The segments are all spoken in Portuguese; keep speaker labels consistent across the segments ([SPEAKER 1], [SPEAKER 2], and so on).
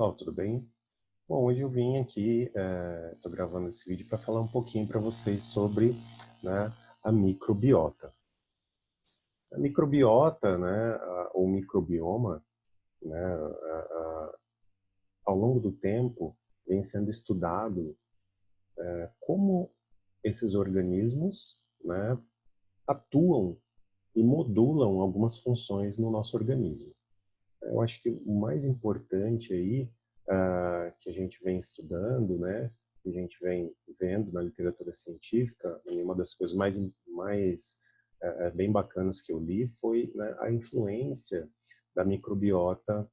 [SPEAKER 1] pessoal, tudo bem? Bom, hoje eu vim aqui, estou gravando esse vídeo para falar um pouquinho para vocês sobre, né, a microbiota. A microbiota, né, ou microbioma, né, ao longo do tempo vem sendo estudado como esses organismos, né, atuam e modulam algumas funções no nosso organismo. Eu acho que o mais importante aí, que a gente vem estudando, né, que a gente vem vendo na literatura científica, e uma das coisas mais bem bacanas que eu li foi, né, a influência da microbiota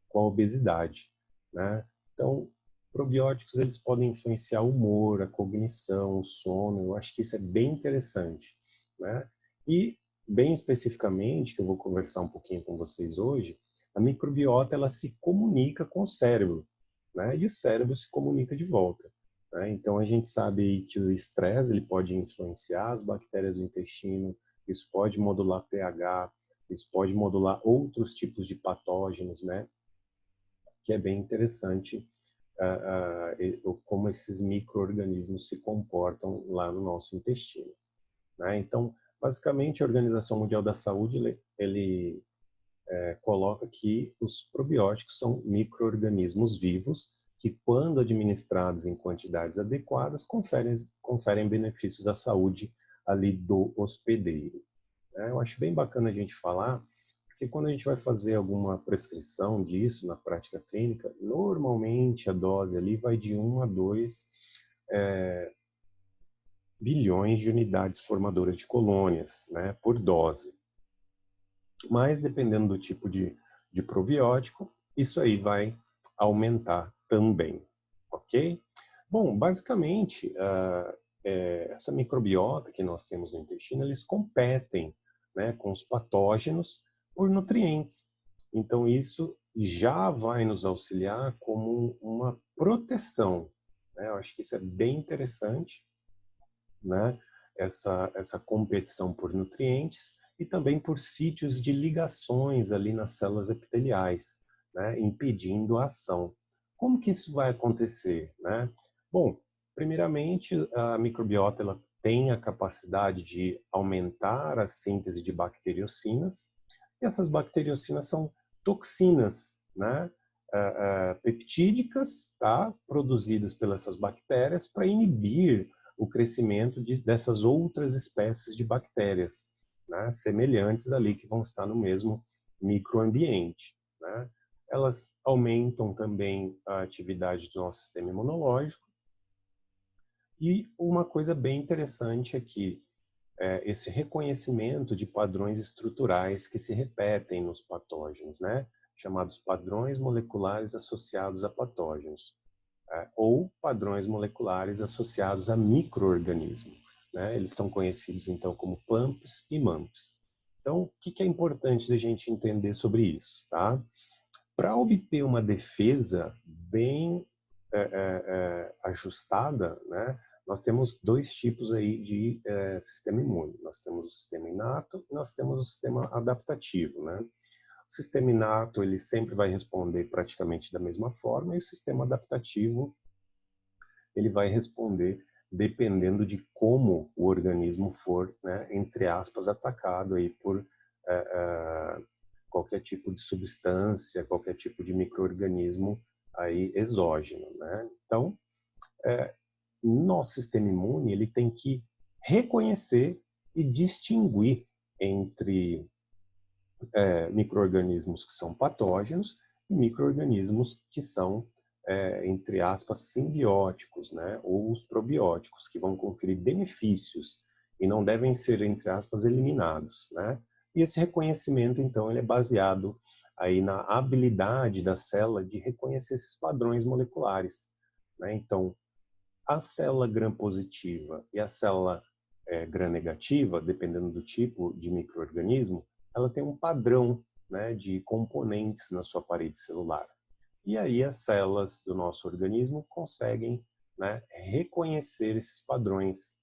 [SPEAKER 1] com a obesidade, né? Então, probióticos eles podem influenciar o humor, a cognição, o sono. Eu acho que isso é bem interessante, né? E bem especificamente, que eu vou conversar um pouquinho com vocês hoje, a microbiota ela se comunica com o cérebro, né? E o cérebro se comunica de volta, né? Então a gente sabe aí que o estresse ele pode influenciar as bactérias do intestino, isso pode modular pH, isso pode modular outros tipos de patógenos, né? Que é bem interessante como esses micro-organismos se comportam lá no nosso intestino, né? Então, basicamente, a Organização Mundial da Saúde ele coloca que os probióticos são micro-organismos vivos que, quando administrados em quantidades adequadas, conferem benefícios à saúde ali do hospedeiro, né? Eu acho bem bacana a gente falar, porque quando a gente vai fazer alguma prescrição disso na prática clínica, normalmente a dose ali vai de 1 a 2 bilhões de unidades formadoras de colônias, né, por dose. Mas, dependendo do tipo de probiótico, isso aí vai aumentar também, ok? Bom, basicamente, essa microbiota que nós temos no intestino, eles competem, né, com os patógenos por nutrientes. Então, isso já vai nos auxiliar como uma proteção, né? Eu acho que isso é bem interessante, né? Essa competição por nutrientes e também por sítios de ligações ali nas células epiteliais, né? Impedindo a ação. Como que isso vai acontecer, né? Bom, primeiramente, a microbiota ela tem a capacidade de aumentar a síntese de bacteriocinas, e essas bacteriocinas são toxinas, né? Peptídicas, tá? Produzidas pelas essas bactérias para inibir o crescimento dessas outras espécies de bactérias, né? Semelhantes ali que vão estar no mesmo microambiente, né? Elas aumentam também a atividade do nosso sistema imunológico. E uma coisa bem interessante é que esse reconhecimento de padrões estruturais que se repetem nos patógenos, né? Chamados padrões moleculares associados a patógenos, ou padrões moleculares associados a micro-organismo, né? Eles são conhecidos então como PAMPs e MAMPs. Então, o que é importante da gente entender sobre isso, tá? Para obter uma defesa bem ajustada, né? Nós temos dois tipos aí de sistema imune. Nós temos o sistema inato e nós temos o sistema adaptativo, né? O sistema inato ele sempre vai responder praticamente da mesma forma e o sistema adaptativo ele vai responder dependendo de como o organismo for, né, entre aspas, atacado aí por qualquer tipo de substância, qualquer tipo de microorganismo aí exógeno, né? Então, nosso sistema imune ele tem que reconhecer e distinguir entre micro-organismos que são patógenos e micro-organismos que são, entre aspas, simbióticos, né? Ou os probióticos, que vão conferir benefícios e não devem ser, entre aspas, eliminados, né? E esse reconhecimento, então, ele é baseado aí na habilidade da célula de reconhecer esses padrões moleculares, né? Então, a célula gram-positiva e a célula gram-negativa, dependendo do tipo de microorganismo, ela tem um padrão, né, de componentes na sua parede celular. E aí as células do nosso organismo conseguem, né, reconhecer esses padrões,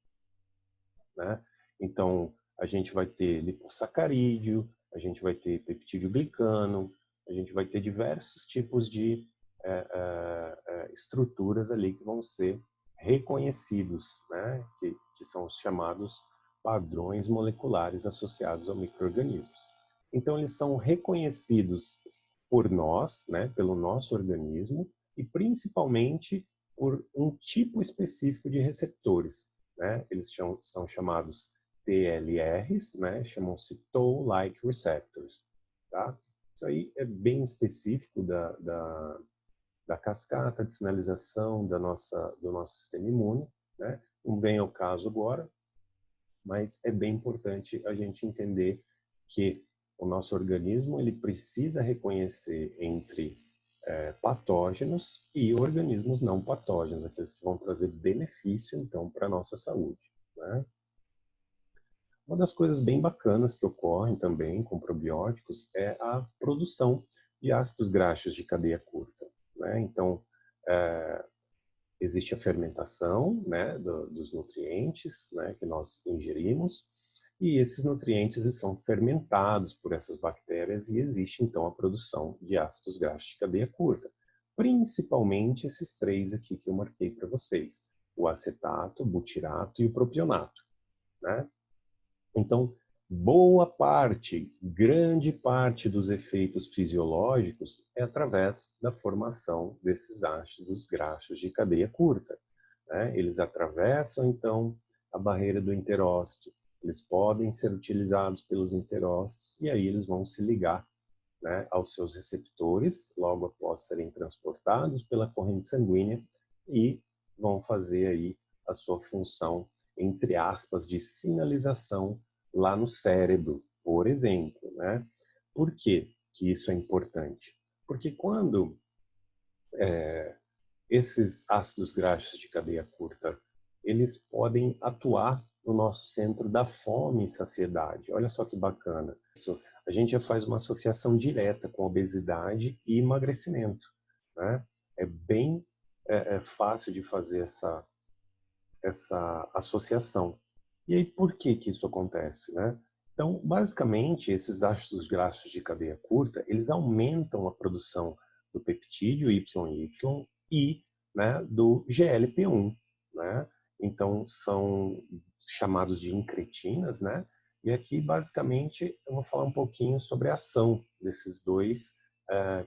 [SPEAKER 1] né? Então, a gente vai ter lipossacarídeo, a gente vai ter peptídeo glicano, a gente vai ter diversos tipos de estruturas ali que vão ser reconhecidos, né? Que são os chamados padrões moleculares associados ao micro-organismos. Então, eles são reconhecidos por nós, né? Pelo nosso organismo, e principalmente por um tipo específico de receptores, né? Eles são chamados TLRs, né? Chamam-se Toll-like receptors, tá? Isso aí é bem específico da cascata de sinalização do nosso sistema imune, né? Não vem ao caso agora, mas é bem importante a gente entender que o nosso organismo ele precisa reconhecer entre patógenos e organismos não patógenos, aqueles que vão trazer benefício, então, para a nossa saúde, né? Uma das coisas bem bacanas que ocorrem também com probióticos é a produção de ácidos graxos de cadeia curta, né? Então, existe a fermentação, né, dos nutrientes, né, que nós ingerimos, e esses nutrientes eles são fermentados por essas bactérias e existe então a produção de ácidos graxos de cadeia curta. Principalmente esses três aqui que eu marquei para vocês: o acetato, o butirato e o propionato, né? Então, boa parte, grande parte dos efeitos fisiológicos é através da formação desses ácidos graxos de cadeia curta, né? Eles atravessam, então, a barreira do enterócito, eles podem ser utilizados pelos enterócitos e aí eles vão se ligar, né, aos seus receptores, logo após serem transportados pela corrente sanguínea e vão fazer aí a sua função, entre aspas, de sinalização lá no cérebro, por exemplo, né? Por que que isso é importante? Porque quando esses ácidos graxos de cadeia curta, eles podem atuar no nosso centro da fome e saciedade. Olha só que bacana. Isso, a gente já faz uma associação direta com obesidade e emagrecimento, né? É bem fácil de fazer essa associação. E aí, por que que isso acontece, né? Então, basicamente, esses ácidos graxos de cadeia curta, eles aumentam a produção do peptídeo YY e, né, do GLP-1, né? Então, são chamados de incretinas, né? E aqui, basicamente, eu vou falar um pouquinho sobre a ação desses dois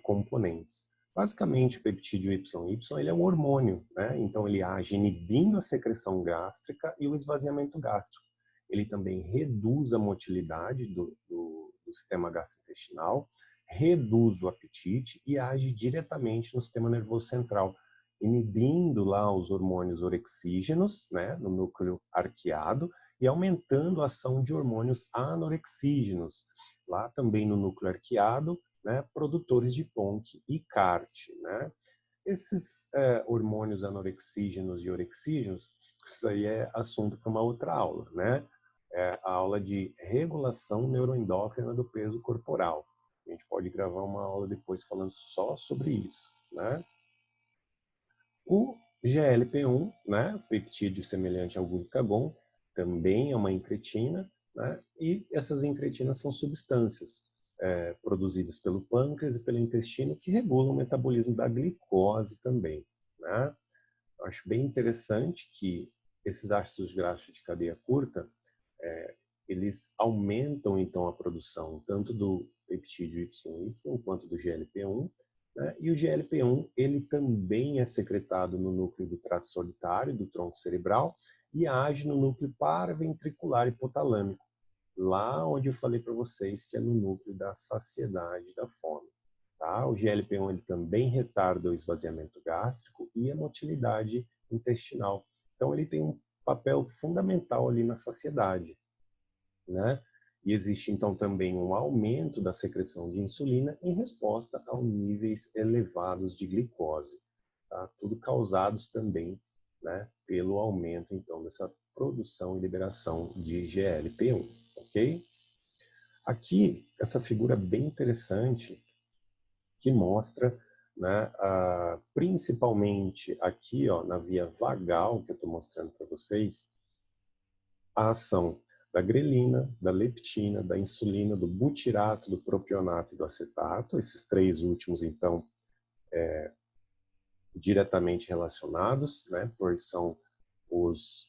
[SPEAKER 1] componentes. Basicamente, o peptídeo YY ele é um hormônio, né? Então ele age inibindo a secreção gástrica e o esvaziamento gástrico. Ele também reduz a motilidade do sistema gastrointestinal, reduz o apetite e age diretamente no sistema nervoso central, inibindo lá os hormônios orexígenos, né, no núcleo arqueado, e aumentando a ação de hormônios anorexígenos, lá também no núcleo arqueado, né, produtores de PONC e CART, né? Esses hormônios anorexígenos e orexígenos, isso aí é assunto para uma outra aula, né? É a aula de regulação neuroendócrina do peso corporal. A gente pode gravar uma aula depois falando só sobre isso, né? O GLP-1, né, peptídeo semelhante ao glucagon, também é uma incretina, né? E essas incretinas são substâncias produzidas pelo pâncreas e pelo intestino que regulam o metabolismo da glicose também, né? Eu acho bem interessante que esses ácidos graxos de cadeia curta, eles aumentam então a produção tanto do peptídeo YY quanto do GLP-1, né? E o GLP-1 ele também é secretado no núcleo do trato solitário, do tronco cerebral, e age no núcleo paraventricular hipotalâmico, lá onde eu falei para vocês que é no núcleo da saciedade da fome. Tá? O GLP-1 ele também retarda o esvaziamento gástrico e a motilidade intestinal. Então ele tem um papel fundamental ali na saciedade, né? E existe então também um aumento da secreção de insulina em resposta a níveis elevados de glicose, tá? Tudo causados também, né, pelo aumento então dessa produção e liberação de GLP-1, ok? Aqui essa figura bem interessante que mostra, né, principalmente aqui, ó, na via vagal que eu estou mostrando para vocês, a ação da grelina, da leptina, da insulina, do butirato, do propionato e do acetato. Esses três últimos, então, diretamente relacionados, né, pois são os,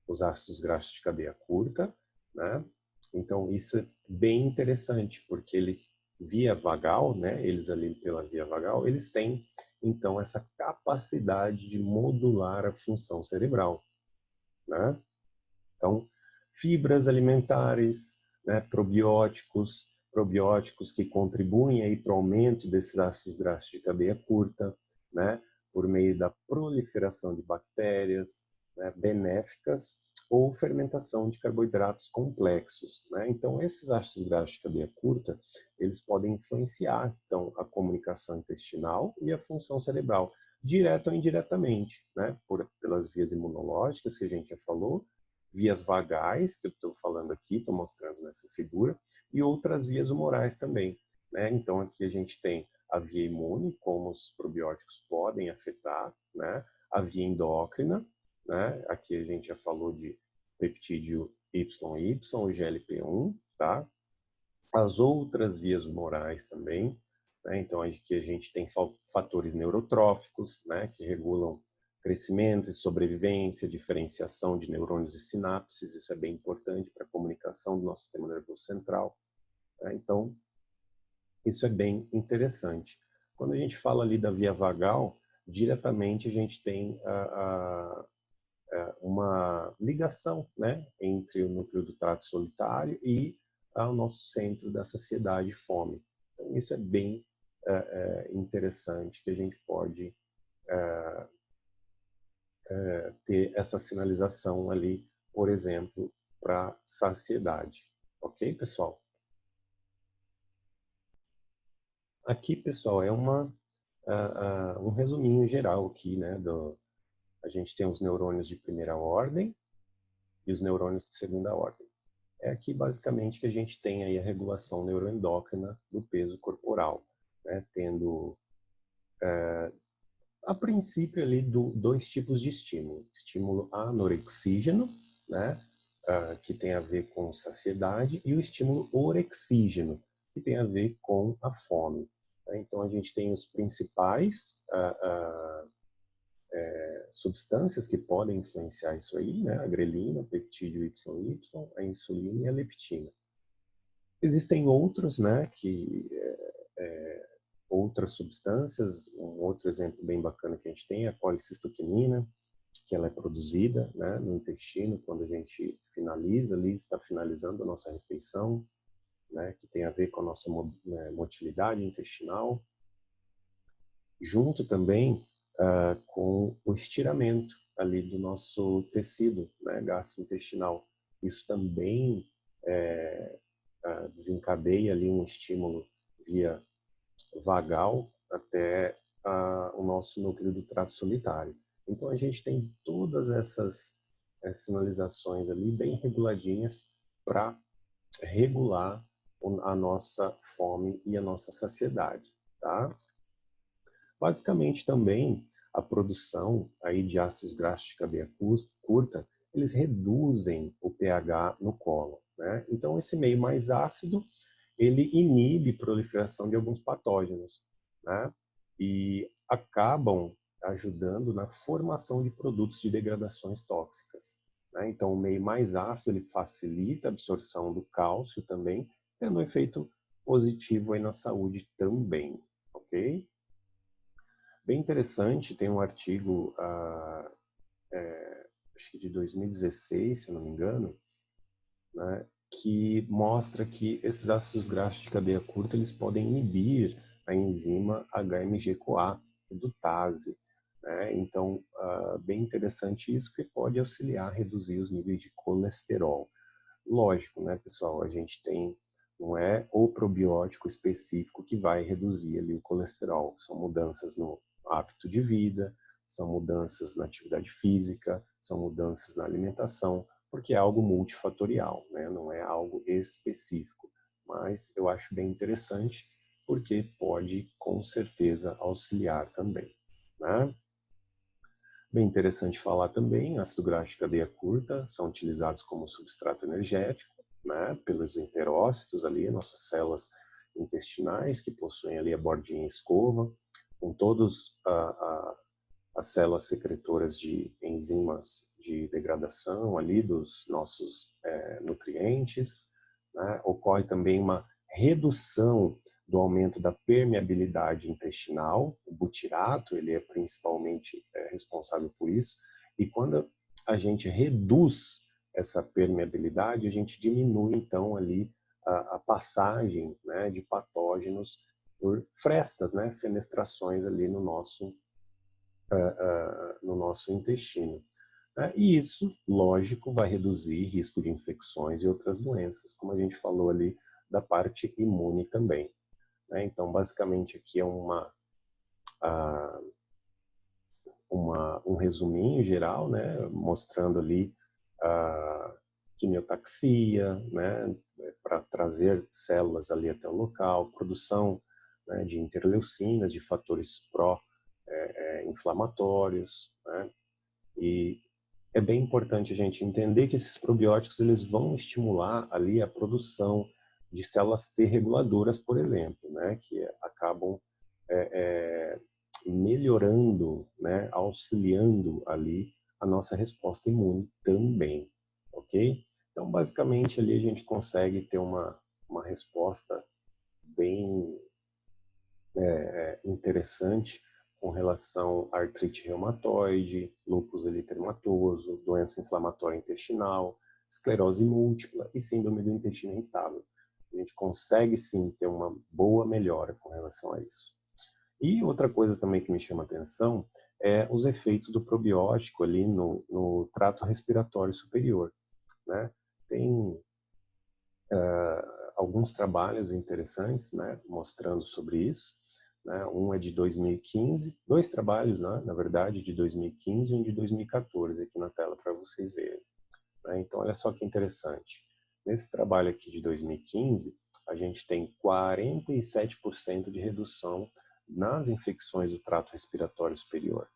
[SPEAKER 1] os ácidos graxos de cadeia curta, né? Então, isso é bem interessante, porque ele, via vagal, né, eles ali pela via vagal, eles têm, então, essa capacidade de modular a função cerebral, né? Então, fibras alimentares, né, probióticos que contribuem aí para o aumento desses ácidos graxos de cadeia curta, né, por meio da proliferação de bactérias, né, benéficas ou fermentação de carboidratos complexos, né? Então, esses ácidos graxos de cadeia curta, eles podem influenciar, então, a comunicação intestinal e a função cerebral, direto ou indiretamente, né, pelas vias imunológicas que a gente já falou, vias vagais, que eu estou falando aqui, estou mostrando nessa figura, e outras vias humorais também, né? Então, aqui a gente tem a via imune, como os probióticos podem afetar, né? A via endócrina, né? Aqui a gente já falou de peptídeo YY, o GLP-1, tá? As outras vias humorais também, né? Então, aqui a gente tem fatores neurotróficos, né? Que regulam crescimento e sobrevivência, diferenciação de neurônios e sinapses, isso é bem importante para a comunicação do nosso sistema nervoso central, né? Então, isso é bem interessante. Quando a gente fala ali da via vagal, diretamente a gente tem uma ligação, né, entre o núcleo do trato solitário e o nosso centro da saciedade e fome. Então, isso é bem interessante, que a gente pode ter essa sinalização ali, por exemplo, para saciedade. Ok, pessoal? Aqui, pessoal, é um resuminho geral aqui, né? A gente tem os neurônios de primeira ordem e os neurônios de segunda ordem. É aqui, basicamente, que a gente tem aí a regulação neuroendócrina do peso corporal, né? Tendo, a princípio, ali dois tipos de estímulo. Estímulo anorexígeno, né? Que tem a ver com saciedade, e o estímulo orexígeno, que tem a ver com a fome. Então, a gente tem os principais substâncias que podem influenciar isso aí, né? A grelina, o peptídeo YY, a insulina e a leptina. Existem outros, né? Outras substâncias, um outro exemplo bem bacana que a gente tem é a colicistoquinina, que ela é produzida, né, no intestino quando a gente finaliza ali, está finalizando a nossa refeição, né, que tem a ver com a nossa motilidade intestinal, junto também com o estiramento ali do nosso tecido, né, gastrointestinal. Isso também desencadeia ali um estímulo via vagal até o nosso núcleo do trato solitário. Então a gente tem todas essas sinalizações ali bem reguladinhas para regular a nossa fome e a nossa saciedade, tá? Basicamente também a produção aí de ácidos graxos de cadeia curta, eles reduzem o pH no cólon, né? Então esse meio mais ácido, ele inibe a proliferação de alguns patógenos, né? E acabam ajudando na formação de produtos de degradações tóxicas, né? Então o meio mais ácido, ele facilita a absorção do cálcio também, tendo um efeito positivo aí na saúde também, ok? Bem interessante, tem um artigo, acho que de 2016, se eu não me engano, né, que mostra que esses ácidos graxos de cadeia curta eles podem inibir a enzima HMG-CoA, redutase, né? Então, bem interessante isso, que pode auxiliar a reduzir os níveis de colesterol. Lógico, né, pessoal, a gente tem, não é o probiótico específico que vai reduzir ali o colesterol, são mudanças no hábito de vida, são mudanças na atividade física, são mudanças na alimentação, porque é algo multifatorial, né, não é algo específico, mas eu acho bem interessante, porque pode, com certeza, auxiliar também, né? Bem interessante falar também, ácido graxo de cadeia curta são utilizados como substrato energético, né, pelos enterócitos ali, nossas células intestinais que possuem ali a bordinha escova, com todas as células secretoras de enzimas de degradação ali dos nossos nutrientes, né? Ocorre também uma redução do aumento da permeabilidade intestinal. O butirato, ele é principalmente responsável por isso. E quando a gente reduz essa permeabilidade, a gente diminui, então, ali a passagem, né, de patógenos por frestas, né, fenestrações ali no nosso intestino. Né? E isso, lógico, vai reduzir risco de infecções e outras doenças, como a gente falou ali da parte imune também. Né? Então, basicamente, aqui é um resuminho geral, né? Mostrando ali a quimiotaxia, né? Para trazer células ali até o local, produção, né, de interleucinas, de fatores pró-inflamatórios, né? E é bem importante a gente entender que esses probióticos eles vão estimular ali a produção de células T reguladoras, por exemplo, né, que acabam melhorando, né, auxiliando ali a nossa resposta imune também, ok? Então, basicamente, ali a gente consegue ter uma resposta bem interessante com relação à artrite reumatoide, lúpus eritematoso, doença inflamatória intestinal, esclerose múltipla e síndrome do intestino irritável. A gente consegue sim ter uma boa melhora com relação a isso. E outra coisa também que me chama a atenção é os efeitos do probiótico ali no trato respiratório superior, né? Tem alguns trabalhos interessantes, né, mostrando sobre isso. Né? Um é de 2015, dois trabalhos, né, na verdade, de 2015 e um de 2014 aqui na tela para vocês verem. Né? Então, olha só que interessante. Nesse trabalho aqui de 2015, a gente tem 47% de redução nas infecções do trato respiratório superior.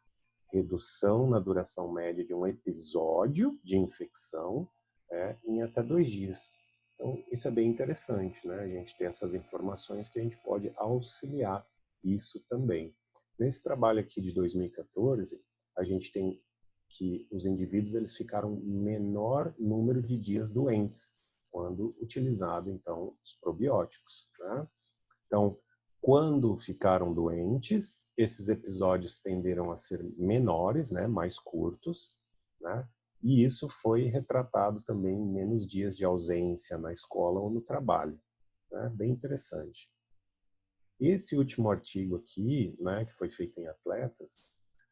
[SPEAKER 1] Redução na duração média de um episódio de infecção em até 2 dias. Então, isso é bem interessante, né? A gente tem essas informações que a gente pode auxiliar isso também. Nesse trabalho aqui de 2014, a gente tem que os indivíduos eles ficaram menor número de dias doentes quando utilizado, então, os probióticos, né? Então, quando ficaram doentes, esses episódios tenderam a ser menores, né, mais curtos, né? E isso foi retratado também em menos dias de ausência na escola ou no trabalho, né? Bem interessante. Esse último artigo aqui, né, que foi feito em atletas,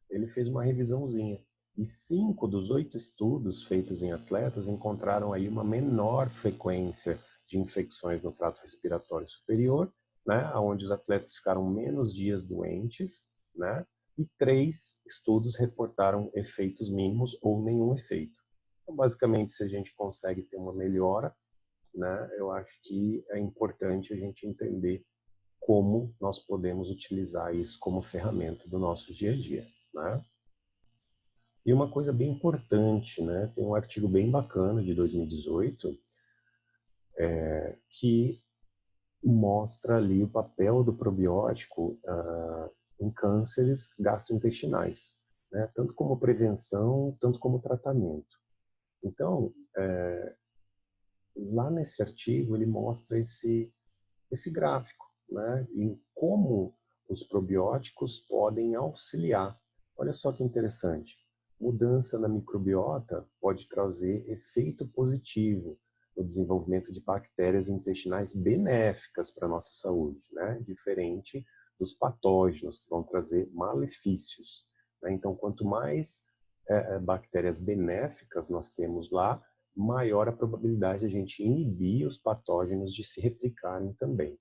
[SPEAKER 1] ele fez uma revisãozinha. E 5 dos 8 estudos feitos em atletas encontraram aí uma menor frequência de infecções no trato respiratório superior, né, onde os atletas ficaram menos dias doentes, né, e 3 estudos reportaram efeitos mínimos ou nenhum efeito. Então, basicamente, se a gente consegue ter uma melhora, né, eu acho que é importante a gente entender como nós podemos utilizar isso como ferramenta do nosso dia a dia, né? E uma coisa bem importante, né? Tem um artigo bem bacana de 2018 que mostra ali o papel do probiótico em cânceres gastrointestinais, né? Tanto como prevenção, tanto como tratamento. Então, lá nesse artigo ele mostra esse gráfico, né? Em como os probióticos podem auxiliar. Olha só que interessante. Mudança na microbiota pode trazer efeito positivo no desenvolvimento de bactérias intestinais benéficas para a nossa saúde, né? Diferente dos patógenos que vão trazer malefícios. Né? Então, quanto mais bactérias benéficas nós temos lá, maior a probabilidade de a gente inibir os patógenos de se replicarem também.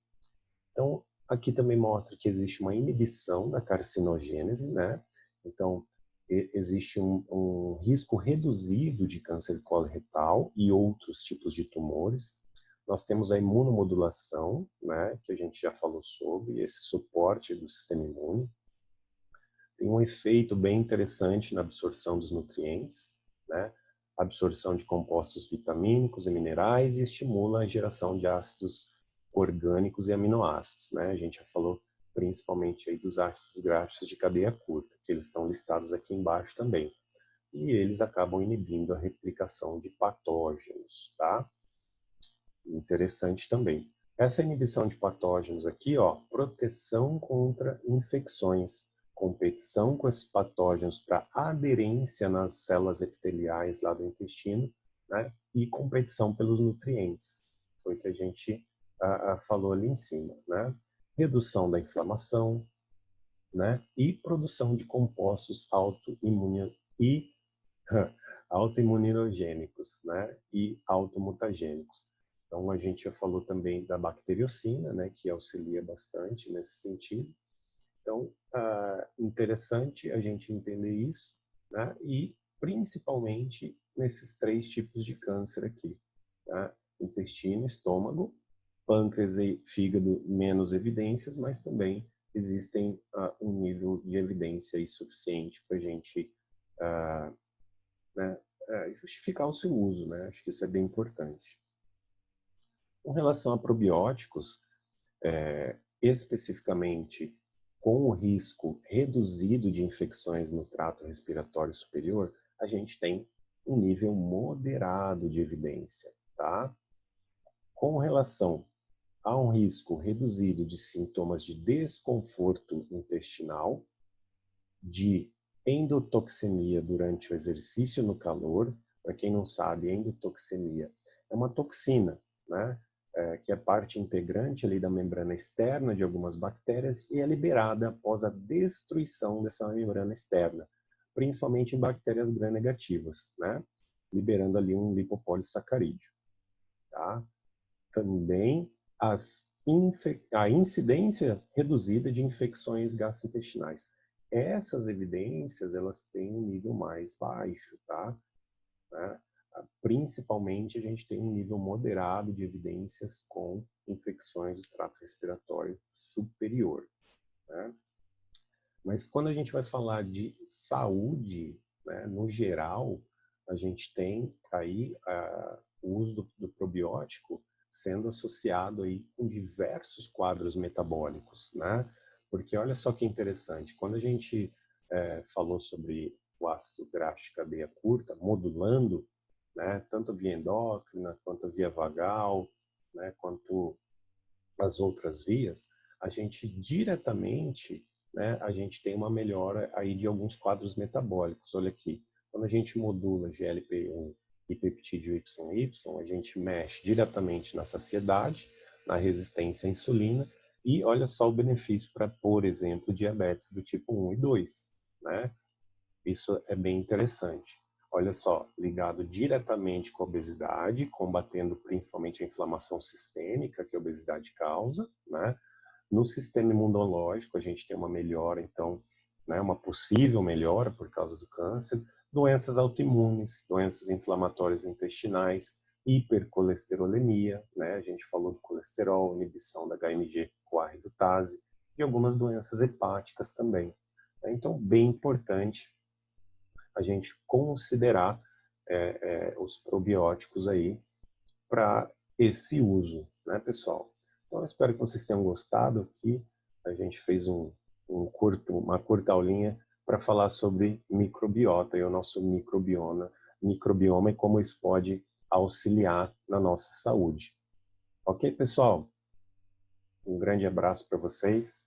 [SPEAKER 1] Então, aqui também mostra que existe uma inibição da carcinogênese, né? Então, existe um risco reduzido de câncer de colo retal e outros tipos de tumores. Nós temos a imunomodulação, né? Que a gente já falou sobre, esse suporte do sistema imune. Tem um efeito bem interessante na absorção dos nutrientes, né? Absorção de compostos vitamínicos e minerais e estimula a geração de ácidos orgânicos e aminoácidos, né? A gente já falou principalmente aí dos ácidos graxos de cadeia curta, que eles estão listados aqui embaixo também. E eles acabam inibindo a replicação de patógenos, tá? Interessante também. Essa inibição de patógenos aqui, ó, proteção contra infecções, competição com esses patógenos para aderência nas células epiteliais lá do intestino, né? E competição pelos nutrientes. Foi o que a gente falou ali em cima, né? Redução da inflamação, né? E produção de compostos autoimunogênicos, né? E automutagênicos. Então, a gente já falou também da bacteriocina, né? Que auxilia bastante nesse sentido. Então, interessante a gente entender isso, né? E principalmente nesses 3 tipos de câncer aqui, tá? Intestino, estômago, pâncreas e fígado, menos evidências, mas também existem um nível de evidência aí suficiente para a gente né, justificar o seu uso, né? Acho que isso é bem importante. Com relação a probióticos, especificamente com o risco reduzido de infecções no trato respiratório superior, a gente tem um nível moderado de evidência, tá? Com relação a um risco reduzido de sintomas de desconforto intestinal, de endotoxemia durante o exercício no calor. Para quem não sabe, endotoxemia é uma toxina, né? Que é parte integrante ali da membrana externa de algumas bactérias e é liberada após a destruição dessa membrana externa, principalmente em bactérias gram-negativas, né? Liberando ali um lipopolissacarídeo, tá? Também a incidência reduzida de infecções gastrointestinais. Essas evidências, elas têm um nível mais baixo, tá? Né? Principalmente, a gente tem um nível moderado de evidências com infecções do trato respiratório superior, né? Mas quando a gente vai falar de saúde, né, no geral, a gente tem aí o uso do probiótico sendo associado aí com diversos quadros metabólicos, né? Porque olha só que interessante, quando a gente falou sobre o ácido graxo de cadeia curta, modulando, né, tanto via endócrina, quanto via vagal, né, quanto as outras vias, a gente diretamente, né, a gente tem uma melhora aí de alguns quadros metabólicos. Olha aqui, quando a gente modula GLP-1 e peptídeo YY, a gente mexe diretamente na saciedade, na resistência à insulina, e olha só o benefício para, por exemplo, diabetes do tipo 1 e 2, né? Isso é bem interessante. Olha só, ligado diretamente com a obesidade, combatendo principalmente a inflamação sistêmica que a obesidade causa, né? No sistema imunológico, a gente tem uma melhora, então, né, uma possível melhora por causa do câncer, doenças autoimunes, doenças inflamatórias intestinais, hipercolesterolemia, né? A gente falou do colesterol, inibição da HMG-CoA redutase, e algumas doenças hepáticas também. Então, bem importante a gente considerar os probióticos aí para esse uso, né, pessoal? Então, eu espero que vocês tenham gostado aqui. A gente fez uma curta aulinha para falar sobre microbiota e o nosso microbioma e como isso pode auxiliar na nossa saúde. Ok, pessoal? Um grande abraço para vocês